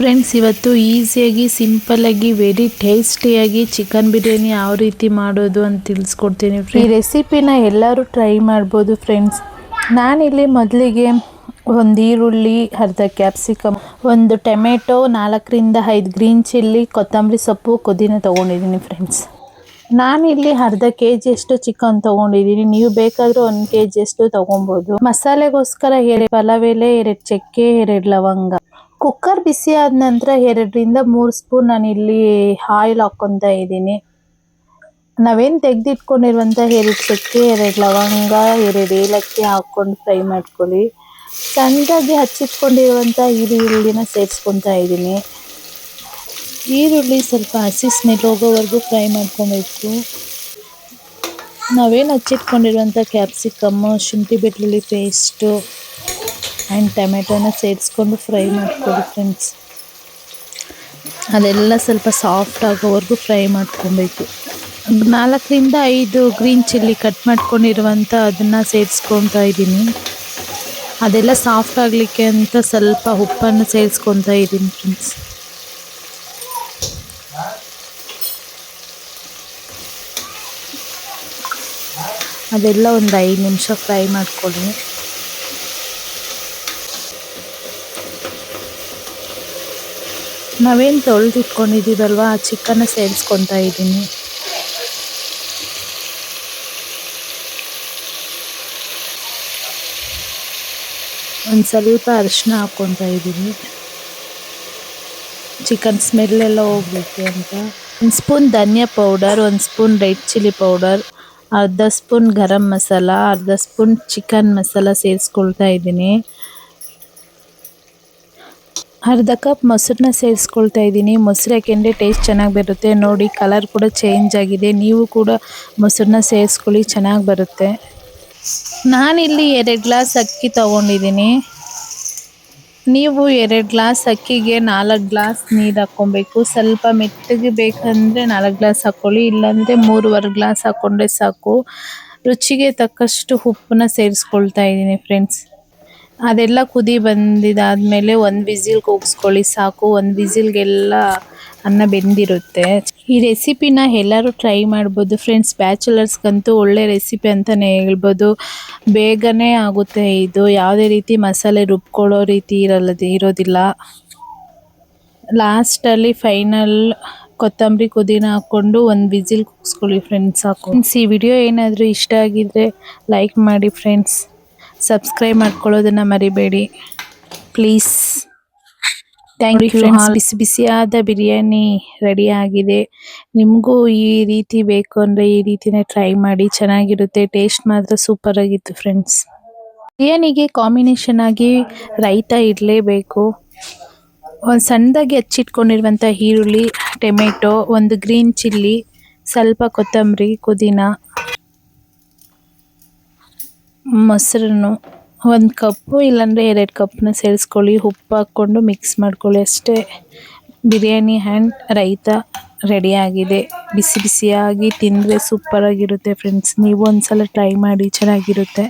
Friends, ಇವತ್ತು ಈಸಿಯಾಗಿ ಸಿಂಪಲ್ಲಾಗಿ ವೆರಿ ಟೇಸ್ಟಿಯಾಗಿ ಚಿಕನ್ ಬಿರಿಯಾನಿ ಯಾವ ರೀತಿ ಮಾಡೋದು ಅಂತ ತಿಳಿಸ್ಕೊಡ್ತೀನಿ. ಈ ರೆಸಿಪಿನ ಎಲ್ಲರೂ ಟ್ರೈ ಮಾಡ್ಬೋದು ಫ್ರೆಂಡ್ಸ್. ನಾನಿಲ್ಲಿ ಮೊದಲಿಗೆ ಒಂದು ಈರುಳ್ಳಿ, ಅರ್ಧ ಕ್ಯಾಪ್ಸಿಕಮ್, ಒಂದು ಟೊಮೆಟೊ, 4ರಿಂದ 5 ಗ್ರೀನ್ ಚಿಲ್ಲಿ, ಕೊತ್ತಂಬರಿ ಸೊಪ್ಪು, ಪುದೀನ ತೊಗೊಂಡಿದ್ದೀನಿ ಫ್ರೆಂಡ್ಸ್. ನಾನಿಲ್ಲಿ ಅರ್ಧ ಕೆಜಿಯಷ್ಟು ಚಿಕನ್ ತೊಗೊಂಡಿದ್ದೀನಿ. ನೀವು ಬೇಕಾದರೆ 1 ಕೆಜಿಯಷ್ಟು ತೊಗೊಬೋದು. ಮಸಾಲೆಗೋಸ್ಕರ 2 ಪಲಾವ್ ಎಲೆ, 2 ಚಕ್ಕೆ, 2 ಲವಂಗ. ಕುಕ್ಕರ್ ಬಿಸಿ ಆದ ನಂತರ 2ರಿಂದ 3 ಸ್ಪೂನ್ ನಾನಿಲ್ಲಿ ಆಯಿಲ್ ಹಾಕ್ಕೊತಾ ಇದ್ದೀನಿ. ನಾವೇನು ತೆಗೆದಿಟ್ಕೊಂಡಿರುವಂಥ 2 ಚಕ್ಕೆ, 2 ಲವಂಗ, 2 ಏಲಕ್ಕಿ ಹಾಕ್ಕೊಂಡು ಫ್ರೈ ಮಾಡ್ಕೊಳ್ಳಿ. ಸಣ್ಣದಾಗಿ ಹಚ್ಚಿಟ್ಕೊಂಡಿರುವಂಥ ಈರುಳ್ಳಿನ ಸೇರಿಸ್ಕೊತಾ ಇದ್ದೀನಿ. ಈರುಳ್ಳಿ ಸ್ವಲ್ಪ ಹಸಿ ಸ್ಮೆಲ್ ಹೋಗೋವರೆಗೂ ಫ್ರೈ ಮಾಡ್ಕೊಬೇಕು. ನಾವೇನು ಹಚ್ಚಿಟ್ಕೊಂಡಿರುವಂಥ ಕ್ಯಾಪ್ಸಿಕಮ್ಮು, ಶುಂಠಿ ಬೆಳ್ಳುಳ್ಳಿ ಪೇಸ್ಟು ಆ್ಯಂಡ್ ಟೊಮೆಟೊನ ಸೇರಿಸ್ಕೊಂಡು ಫ್ರೈ ಮಾಡ್ಕೊಳ್ಳಿ ಫ್ರೆಂಡ್ಸ್. ಅದೆಲ್ಲ ಸ್ವಲ್ಪ ಸಾಫ್ಟ್ ಆಗೋವರೆಗೂ ಫ್ರೈ ಮಾಡ್ಕೊಬೇಕು. 4ರಿಂದ 5 ಗ್ರೀನ್ ಚಿಲ್ಲಿ ಕಟ್ ಮಾಡ್ಕೊಂಡಿರುವಂಥ ಅದನ್ನು ಸೇರಿಸ್ಕೊತಾ ಇದ್ದೀನಿ. ಅದೆಲ್ಲ ಸಾಫ್ಟ್ ಆಗಲಿಕ್ಕೆ ಅಂತ ಸ್ವಲ್ಪ ಉಪ್ಪನ್ನು ಸೇರಿಸ್ಕೊತಾ ಇದ್ದೀನಿ ಫ್ರೆಂಡ್ಸ್. ಅದೆಲ್ಲ ಒಂದು 5 ನಿಮಿಷ ಫ್ರೈ ಮಾಡ್ಕೊಳ್ಳಿ. ನಾವೇನು ತೊಳೆದಿಟ್ಕೊಂಡಿದ್ದೀವಲ್ವ ಆ ಚಿಕನ್ನ ಸೇರಿಸ್ಕೊತಾ ಇದ್ದೀನಿ. ಒಂದು ಸ್ವಲ್ಪ ಅರಿಶಿನ ಹಾಕ್ಕೊತಾ ಇದ್ದೀನಿ, ಚಿಕನ್ ಸ್ಮೆಲ್ಲೆಲ್ಲ ಹೋಗ್ಬೇಕು ಅಂತ. 1 ಸ್ಪೂನ್ ಧನಿಯಾ powder, 1 spoon red chilli powder, ಅರ್ಧ ಸ್ಪೂನ್ ಗರಂ ಮಸಾಲ, ಅರ್ಧ ಸ್ಪೂನ್ ಚಿಕನ್ ಮಸಾಲ ಸೇರಿಸ್ಕೊಳ್ತಾ ಇದ್ದೀನಿ. ಅರ್ಧ ಕಪ್ ಮೊಸರನ್ನ ಸೇರಿಸ್ಕೊಳ್ತಾ ಇದ್ದೀನಿ. ಮೊಸರು ಯಾಕೆಂದರೆ ಟೇಸ್ಟ್ ಚೆನ್ನಾಗಿ ಬರುತ್ತೆ. ನೋಡಿ, ಕಲರ್ ಕೂಡ ಚೇಂಜ್ ಆಗಿದೆ. ನೀವು ಕೂಡ ಮೊಸರನ್ನ ಸೇರಿಸ್ಕೊಳ್ಳಿ, ಚೆನ್ನಾಗಿ ಬರುತ್ತೆ. ನಾನಿಲ್ಲಿ 2 ಗ್ಲಾಸ್ ಅಕ್ಕಿ ತೊಗೊಂಡಿದ್ದೀನಿ. ನೀವು 2 ಗ್ಲಾಸ್ ಅಕ್ಕಿಗೆ 4 ಗ್ಲಾಸ್ ನೀರು ಹಾಕ್ಕೊಬೇಕು. ಸ್ವಲ್ಪ ಮೆತ್ತಗೆ ಬೇಕಂದರೆ 4 ಗ್ಲಾಸ್ ಹಾಕ್ಕೊಳ್ಳಿ, ಇಲ್ಲಾಂದರೆ 3.25 ಗ್ಲಾಸ್ ಹಾಕ್ಕೊಂಡ್ರೆ ಸಾಕು. ರುಚಿಗೆ ತಕ್ಕಷ್ಟು ಉಪ್ಪನ್ನ ಸೇರಿಸ್ಕೊಳ್ತಾ ಇದ್ದೀನಿ ಫ್ರೆಂಡ್ಸ್. ಅದೆಲ್ಲ ಕುದಿ ಬಂದಿದ್ದಾದಮೇಲೆ 1 ವಿಸಿಲ್ ಕೂಗಿಸ್ಕೊಳ್ಳಿ ಸಾಕು. 1 ವಿಸಿಲ್ಗೆಲ್ಲ ಅನ್ನ ಬೆಂದಿರುತ್ತೆ. ಈ ರೆಸಿಪಿನ ಎಲ್ಲರೂ ಟ್ರೈ ಮಾಡ್ಬೋದು ಫ್ರೆಂಡ್ಸ್. ಬ್ಯಾಚುಲರ್ಸ್ಗಂತೂ ಒಳ್ಳೆ ರೆಸಿಪಿ ಅಂತಲೇ ಹೇಳ್ಬೋದು. ಬೇಗನೆ ಆಗುತ್ತೆ ಇದು. ಯಾವುದೇ ರೀತಿ ಮಸಾಲೆ ರುಬ್ಕೊಳ್ಳೋ ರೀತಿ ಇರೋದಿಲ್ಲ. ಲಾಸ್ಟಲ್ಲಿ ಫೈನಲ್ ಕೊತ್ತಂಬರಿ ಪುದೀನ ಹಾಕ್ಕೊಂಡು 1 ವಿಸಿಲ್ ಕೂಗಿಸ್ಕೊಳ್ಳಿ ಫ್ರೆಂಡ್ಸ್ ಸಾಕು. ಈ ವಿಡಿಯೋ ಏನಾದರೂ ಇಷ್ಟ ಆಗಿದ್ದರೆ ಲೈಕ್ ಮಾಡಿ ಫ್ರೆಂಡ್ಸ್. ಸಬ್ಸ್ಕ್ರೈಬ್ ಮಾಡ್ಕೊಳ್ಳೋದನ್ನು ಮರಿಬೇಡಿ ಪ್ಲೀಸ್. Thank you friends. ಬಿಸಿ ಬಿಸಿಯಾದ ಬಿರಿಯಾನಿ ರೆಡಿ ಆಗಿದೆ. ನಿಮಗೂ ಈ ರೀತಿ ಬೇಕು ಅಂದರೆ ಈ ರೀತಿನೇ ಟ್ರೈ ಮಾಡಿ, ಚೆನ್ನಾಗಿರುತ್ತೆ. ಟೇಸ್ಟ್ ಮಾತ್ರ ಸೂಪರ್ ಆಗಿತ್ತು ಫ್ರೆಂಡ್ಸ್. ಬಿರಿಯಾನಿಗೆ ಕಾಂಬಿನೇಷನ್ ಆಗಿ ರೈತ ಇರಲೇಬೇಕು. ಒಂದು ಸಣ್ಣದಾಗಿ ಹಚ್ಚಿಟ್ಕೊಂಡಿರುವಂಥ ಈರುಳ್ಳಿ, ಟೊಮೆಟೊ, 1 ಗ್ರೀನ್ ಚಿಲ್ಲಿ, ಸ್ವಲ್ಪ ಕೊತ್ತಂಬರಿ, ಪುದೀನ, ಮೊಸರನ್ನು 1 ಕಪ್ಪು ಇಲ್ಲಾಂದರೆ 2 ಕಪ್ನ ಸೇರಿಸ್ಕೊಳ್ಳಿ. ಉಪ್ಪು ಹಾಕ್ಕೊಂಡು ಮಿಕ್ಸ್ ಮಾಡ್ಕೊಳ್ಳಿ ಅಷ್ಟೇ. ಬಿರಿಯಾನಿ ಆ್ಯಂಡ್ ರೈತ ರೆಡಿಯಾಗಿದೆ. ಬಿಸಿ ಬಿಸಿಯಾಗಿ ತಿಂದರೆ ಸೂಪರಾಗಿರುತ್ತೆ ಫ್ರೆಂಡ್ಸ್. ನೀವು ಒಂದ್ಸಲ ಟ್ರೈ ಮಾಡಿ, ಚೆನ್ನಾಗಿರುತ್ತೆ.